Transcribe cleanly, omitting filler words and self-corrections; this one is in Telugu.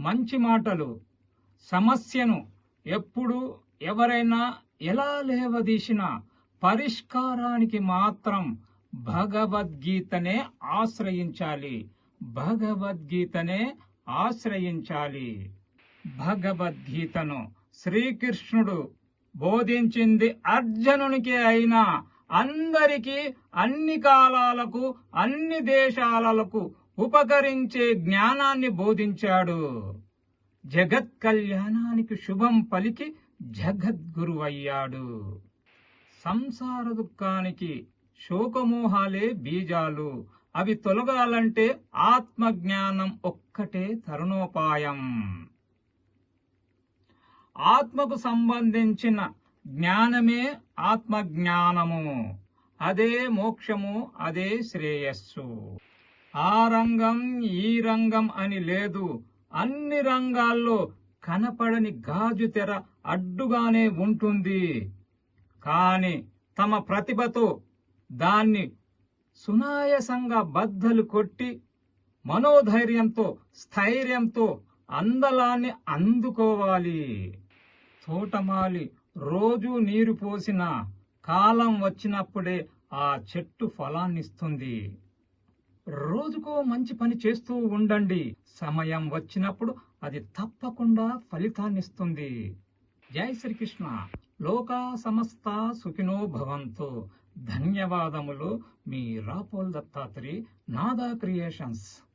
మంచి మాటలు. సమస్యను ఎప్పుడు ఎవరైనా ఎలా లేవదీసినా పరిష్కారానికి మాత్రం భగవద్గీతనే ఆశ్రయించాలి. భగవద్గీతనే ఆశ్రయించాలి. భగవద్గీతను శ్రీకృష్ణుడు బోధించింది అర్జునునికి అయినా అందరికీ, అన్ని కాలాలకు, అన్ని దేశాలకు ఉపకరించే జ్ఞానాన్ని బోధించాడు. జగత్ కళ్యాణానికి శుభం పలికి జగద్గురువయ్యాడు. సంసార దుఃఖానికి శోకమోహాలే బీజాలు. అవి తొలగాలంటే ఆత్మజ్ఞానం ఒక్కటే తరుణోపాయం. ఆత్మకు సంబంధించిన జ్ఞానమే ఆత్మజ్ఞానము. అదే మోక్షము, అదే శ్రేయస్సు. ఆ రంగం ఈ రంగం అని లేదు. అన్ని రంగాల్లో కనపడని గాజు తెర అడ్డుగానే ఉంటుంది. కాని తమ ప్రతిభతో దాన్ని సునాయాసంగా బద్దలు కొట్టి మనోధైర్యంతో, స్థైర్యంతో అందలాన్ని అందుకోవాలి. తోటమాలి రోజూ నీరు పోసిన కాలం వచ్చినప్పుడే ఆ చెట్టు ఫలాన్నిస్తుంది. రోజుకో మంచి పని చేస్తూ ఉండండి. సమయం వచ్చినప్పుడు అది తప్పకుండా ఫలితాన్నిస్తుంది. జై శ్రీకృష్ణ. లోకా సమస్త సుఖినో భవంతు. ధన్యవాదములు. మీ రాపోల్ దత్తాత్రి, నాదా క్రియేషన్స్.